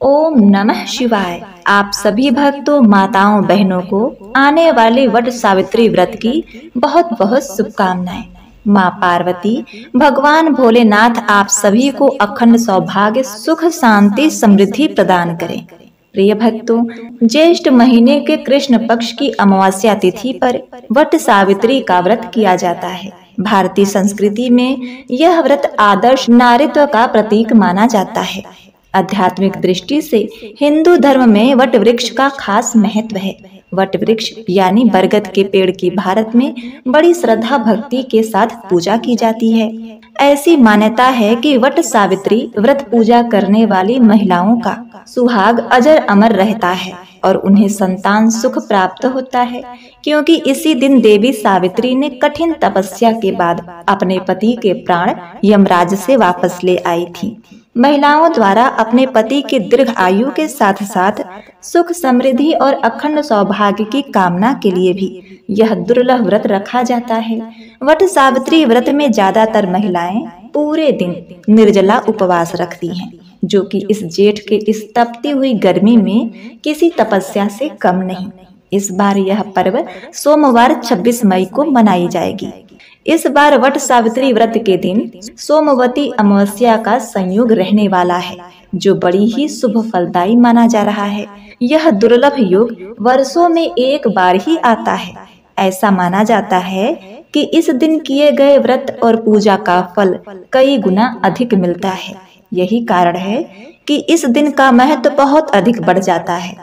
ओम नमः शिवाय। आप सभी भक्तों, माताओं, बहनों को आने वाले वट सावित्री व्रत की बहुत बहुत शुभकामनाएं। माँ पार्वती, भगवान भोलेनाथ आप सभी को अखंड सौभाग्य, सुख, शांति, समृद्धि प्रदान करें। प्रिय भक्तों, ज्येष्ठ महीने के कृष्ण पक्ष की अमावस्या तिथि पर वट सावित्री का व्रत किया जाता है। भारतीय संस्कृति में यह व्रत आदर्श नारीत्व का प्रतीक माना जाता है। आध्यात्मिक दृष्टि से हिंदू धर्म में वट वृक्ष का खास महत्व है। वट वृक्ष यानी बरगद के पेड़ की भारत में बड़ी श्रद्धा भक्ति के साथ पूजा की जाती है। ऐसी मान्यता है कि वट सावित्री व्रत पूजा करने वाली महिलाओं का सुहाग अजर अमर रहता है और उन्हें संतान सुख प्राप्त होता है, क्योंकि इसी दिन देवी सावित्री ने कठिन तपस्या के बाद अपने पति के प्राण यमराज से वापस ले आई थी। महिलाओं द्वारा अपने पति के दीर्घ आयु के साथ साथ सुख, समृद्धि और अखंड सौभाग्य की कामना के लिए भी यह दुर्लभ व्रत रखा जाता है। वट सावित्री व्रत में ज्यादातर महिलाएं पूरे दिन निर्जला उपवास रखती हैं, जो कि इस जेठ के इस तपती हुई गर्मी में किसी तपस्या से कम नहीं। इस बार यह पर्व सोमवार 26 मई को मनाई जाएगी। इस बार वट सावित्री व्रत के दिन सोमवती अमावस्या का संयोग रहने वाला है, जो बड़ी ही शुभ फलदायी माना जा रहा है। यह दुर्लभ योग वर्षों में एक बार ही आता है। ऐसा माना जाता है कि इस दिन किए गए व्रत और पूजा का फल कई गुना अधिक मिलता है। यही कारण है कि इस दिन का महत्व बहुत अधिक बढ़ जाता है।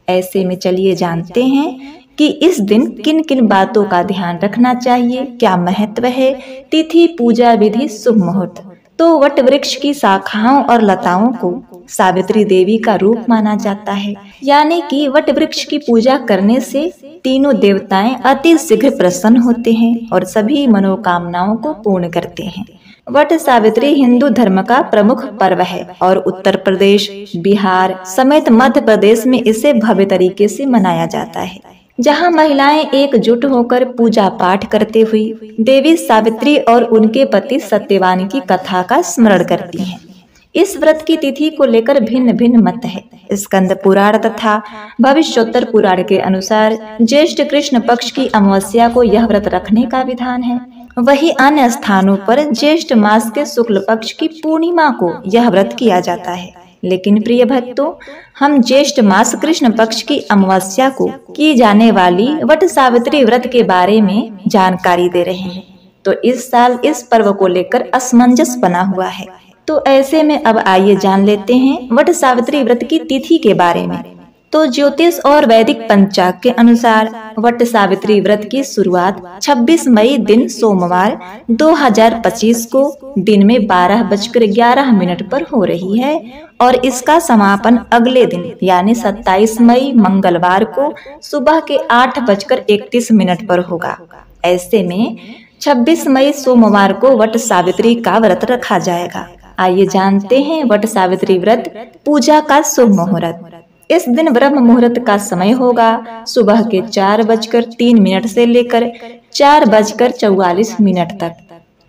ऐसे में चलिए जानते हैं कि इस दिन किन किन बातों का ध्यान रखना चाहिए, क्या महत्व है, तिथि, पूजा विधि, शुभ मुहूर्त। तो वट वृक्ष की शाखाओं और लताओं को सावित्री देवी का रूप माना जाता है, यानी कि वट वृक्ष की पूजा करने से तीनों देवताएं अति शीघ्र प्रसन्न होते हैं और सभी मनोकामनाओं को पूर्ण करते हैं। वट सावित्री हिंदू धर्म का प्रमुख पर्व है और उत्तर प्रदेश, बिहार समेत मध्य प्रदेश में इसे भव्य तरीके से मनाया जाता है, जहां महिलाएं एकजुट होकर पूजा पाठ करते हुए देवी सावित्री और उनके पति सत्यवान की कथा का स्मरण करती हैं। इस व्रत की तिथि को लेकर भिन्न भिन्न मत है। स्कंद पुराण तथा भविष्योत्तर पुराण के अनुसार ज्येष्ठ कृष्ण पक्ष की अमावस्या को यह व्रत रखने का विधान है। वहीं अन्य स्थानों पर ज्येष्ठ मास के शुक्ल पक्ष की पूर्णिमा को यह व्रत किया जाता है। लेकिन प्रिय भक्तों, हम ज्येष्ठ मास कृष्ण पक्ष की अमावस्या को की जाने वाली वट सावित्री व्रत के बारे में जानकारी दे रहे हैं। तो इस साल इस पर्व को लेकर असमंजस बना हुआ है। तो ऐसे में अब आइए जान लेते हैं वट सावित्री व्रत की तिथि के बारे में। तो ज्योतिष और वैदिक पंचांग के अनुसार वट सावित्री व्रत की शुरुआत 26 मई दिन सोमवार 2025 को दिन में 12:11 पर हो रही है और इसका समापन अगले दिन यानी 27 मई मंगलवार को सुबह के 8:31 पर होगा। ऐसे में 26 मई सोमवार को वट सावित्री का व्रत रखा जाएगा। आइए जानते हैं वट सावित्री व्रत पूजा का शुभ मुहूर्त। इस दिन ब्रह्म मुहूर्त का समय होगा सुबह के 4:03 से लेकर 4:44 तक।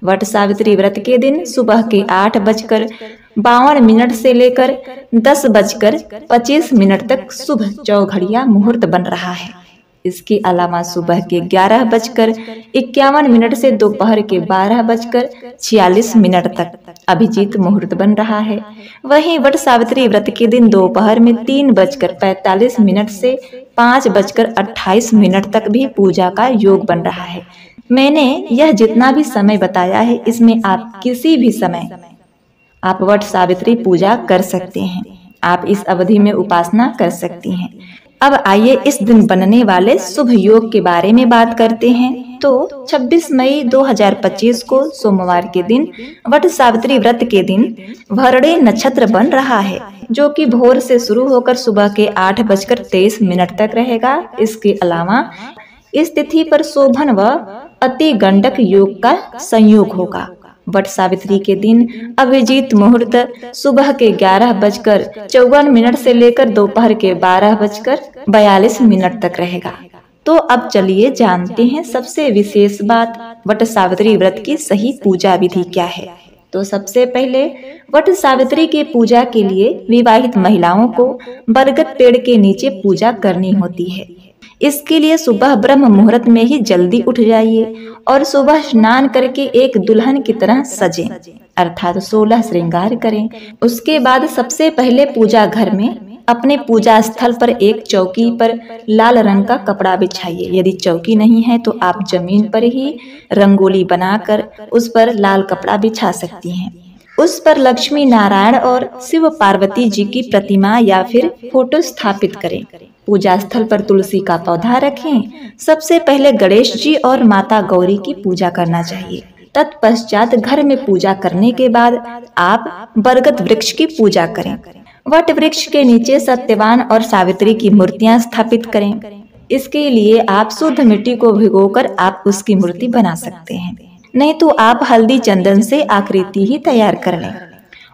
वट सावित्री व्रत के दिन सुबह के 8:52 से लेकर 10:25 तक शुभ चौघड़िया मुहूर्त बन रहा है। इसके अलावा सुबह के 11:51 से दोपहर के 12:46 तक अभिजीत मुहूर्त बन रहा है। वहीं वट सावित्री व्रत के दिन दोपहर में 3:45 से 5:28 तक भी पूजा का योग बन रहा है। मैंने यह जितना भी समय बताया है, इसमें आप किसी भी समय आप वट सावित्री पूजा कर सकते हैं। आप इस अवधि में उपासना कर सकती हैं। अब आइए इस दिन बनने वाले शुभ योग के बारे में बात करते हैं। तो 26 मई 2025 को सोमवार के दिन वट सावित्री व्रत के दिन भरणी नक्षत्र बन रहा है, जो कि भोर से शुरू होकर सुबह के 8:23 तक रहेगा। इसके अलावा इस तिथि पर शोभन व अति गंडक योग का संयोग होगा। वट सावित्री के दिन अभिजीत मुहूर्त सुबह के 11:54 से लेकर दोपहर के 12:42 तक रहेगा। तो अब चलिए जानते हैं सबसे विशेष बात, वट सावित्री व्रत की सही पूजा विधि क्या है। तो सबसे पहले वट सावित्री की पूजा के लिए विवाहित महिलाओं को बरगद पेड़ के नीचे पूजा करनी होती है। इसके लिए सुबह ब्रह्म मुहूर्त में ही जल्दी उठ जाइए और सुबह स्नान करके एक दुल्हन की तरह सजें, अर्थात 16 श्रृंगार करें। उसके बाद सबसे पहले पूजा घर में अपने पूजा स्थल पर एक चौकी पर लाल रंग का कपड़ा बिछाइए। यदि चौकी नहीं है तो आप जमीन पर ही रंगोली बनाकर उस पर लाल कपड़ा बिछा सकती हैं। उस पर लक्ष्मी नारायण और शिव पार्वती जी की प्रतिमा या फिर फोटो स्थापित करें। पूजा स्थल पर तुलसी का पौधा रखें। सबसे पहले गणेश जी और माता गौरी की पूजा करना चाहिए। तत्पश्चात घर में पूजा करने के बाद आप बरगद वृक्ष की पूजा करें। वट वृक्ष के नीचे सत्यवान और सावित्री की मूर्तियां स्थापित करें। इसके लिए आप शुद्ध मिट्टी को भिगोकर आप उसकी मूर्ति बना सकते हैं, नहीं तो आप हल्दी चंदन से आकृति ही तैयार कर लें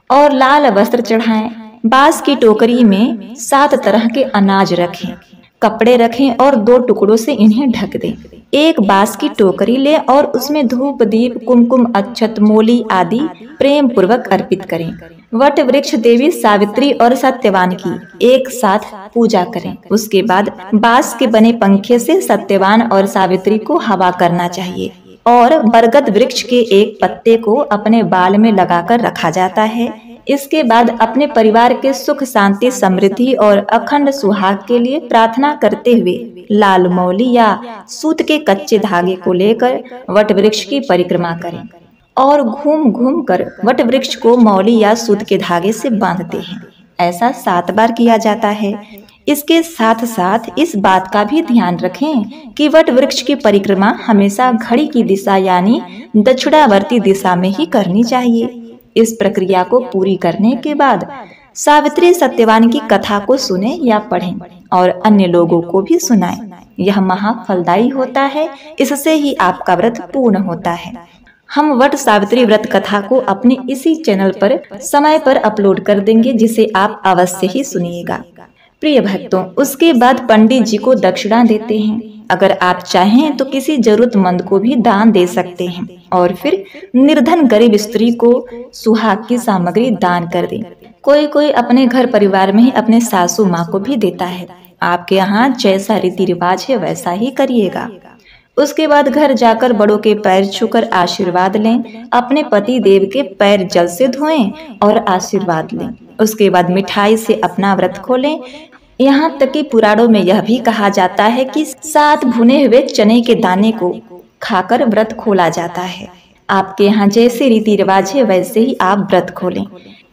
और लाल वस्त्र चढ़ाएं। बांस की टोकरी में 7 तरह के अनाज रखें, कपड़े रखें और 2 टुकड़ों से इन्हें ढक दें। एक बांस की टोकरी लें और उसमें धूप, दीप, कुमकुम, अक्षत, मोली आदि प्रेम पूर्वक अर्पित करें। वट वृक्ष देवी सावित्री और सत्यवान की एक साथ पूजा करें। उसके बाद बांस के बने पंखे से सत्यवान और सावित्री को हवा करना चाहिए और बरगद वृक्ष के एक पत्ते को अपने बाल में लगाकर रखा जाता है। इसके बाद अपने परिवार के सुख, शांति, समृद्धि और अखंड सुहाग के लिए प्रार्थना करते हुए लाल मौली या सूत के कच्चे धागे को लेकर वट वृक्ष की परिक्रमा करें और घूम घूम कर वट वृक्ष को मौली या सूत के धागे से बांधते हैं। ऐसा 7 बार किया जाता है। इसके साथ साथ इस बात का भी ध्यान रखें कि वट वृक्ष की परिक्रमा हमेशा घड़ी की दिशा यानी दक्षिणावर्ती दिशा में ही करनी चाहिए। इस प्रक्रिया को पूरी करने के बाद सावित्री सत्यवान की कथा को सुने या पढ़ें और अन्य लोगों को भी सुनाएं। यह महाफलदायी होता है। इससे ही आपका व्रत पूर्ण होता है। हम वट सावित्री व्रत कथा को अपने इसी चैनल पर समय पर अपलोड कर देंगे, जिसे आप अवश्य ही सुनिएगा। प्रिय भक्तों, उसके बाद पंडित जी को दक्षिणा देते हैं। अगर आप चाहें तो किसी जरूरतमंद को भी दान दे सकते हैं और फिर निर्धन गरीब स्त्री को सुहाग की सामग्री दान कर दें। कोई कोई अपने घर परिवार में ही अपने सासू माँ को भी देता है। आपके यहाँ जैसा रीति रिवाज है वैसा ही करिएगा। उसके बाद घर जाकर बड़ों के पैर छूकर आशीर्वाद लें। अपने पति देव के पैर जल से धोएं और आशीर्वाद लें। उसके बाद मिठाई से अपना व्रत खोलें। यहाँ तक कि पुराणों में यह भी कहा जाता है कि 7 भुने हुए चने के दाने को खाकर व्रत खोला जाता है। आपके यहाँ जैसे रीति रिवाज है वैसे ही आप व्रत खोलें।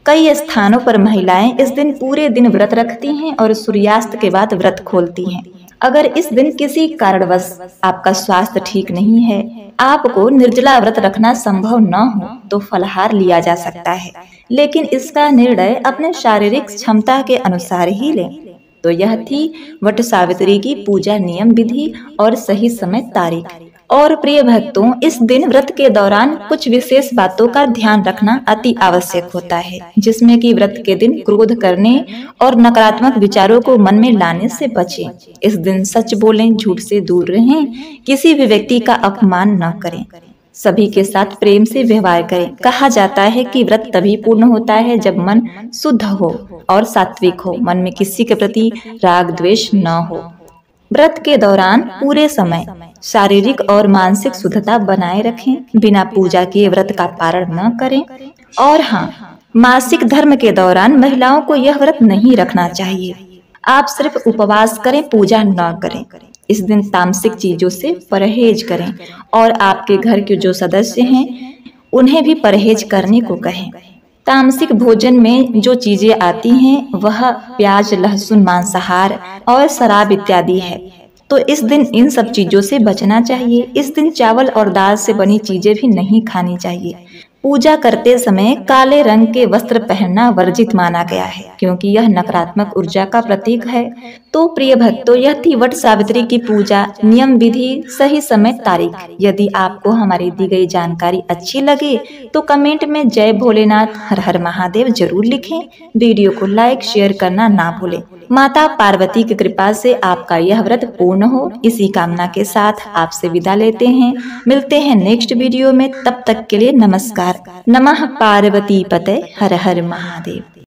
कई स्थानों पर महिलाएं इस दिन पूरे दिन व्रत रखती हैं और सूर्यास्त के बाद व्रत खोलती हैं। अगर इस दिन किसी कारणवश आपका स्वास्थ्य ठीक नहीं है, आपको निर्जला व्रत रखना संभव न हो तो फलाहार लिया जा सकता है, लेकिन इसका निर्णय अपने शारीरिक क्षमता के अनुसार ही लें। तो यह थी वट सावित्री की पूजा नियम, विधि और सही समय, तारीख। और प्रिय भक्तों, इस दिन व्रत के दौरान कुछ विशेष बातों का ध्यान रखना अति आवश्यक होता है, जिसमें कि व्रत के दिन क्रोध करने और नकारात्मक विचारों को मन में लाने से बचें। इस दिन सच बोलें, झूठ से दूर रहें, किसी भी व्यक्ति का अपमान न करें, सभी के साथ प्रेम से व्यवहार करें। कहा जाता है कि व्रत तभी पूर्ण होता है जब मन शुद्ध हो और सात्विक हो, मन में किसी के प्रति राग द्वेष न हो। व्रत के दौरान पूरे समय शारीरिक और मानसिक शुद्धता बनाए रखें। बिना पूजा किए व्रत का पारण न करें। और हाँ, मासिक धर्म के दौरान महिलाओं को यह व्रत नहीं रखना चाहिए। आप सिर्फ उपवास करें, पूजा न करें। इस दिन तामसिक चीजों से परहेज करें और आपके घर के जो सदस्य हैं उन्हें भी परहेज करने को कहें। तामसिक भोजन में जो चीजें आती हैं वह प्याज, लहसुन, मांसाहार और शराब इत्यादि है, तो इस दिन इन सब चीजों से बचना चाहिए। इस दिन चावल और दाल से बनी चीजें भी नहीं खानी चाहिए। पूजा करते समय काले रंग के वस्त्र पहनना वर्जित माना गया है, क्योंकि यह नकारात्मक ऊर्जा का प्रतीक है। तो प्रिय भक्तों, यह थी वट सावित्री की पूजा नियम, विधि, सही समय, तारीख। यदि आपको हमारी दी गई जानकारी अच्छी लगे तो कमेंट में जय भोलेनाथ, हर हर महादेव जरूर लिखें। वीडियो को लाइक शेयर करना ना भूलें। माता पार्वती की कृपा से आपका यह व्रत पूर्ण हो, इसी कामना के साथ आपसे विदा लेते हैं। मिलते हैं नेक्स्ट वीडियो में, तब तक के लिए नमस्कार। नमः पार्वती पते, हर हर महादेव।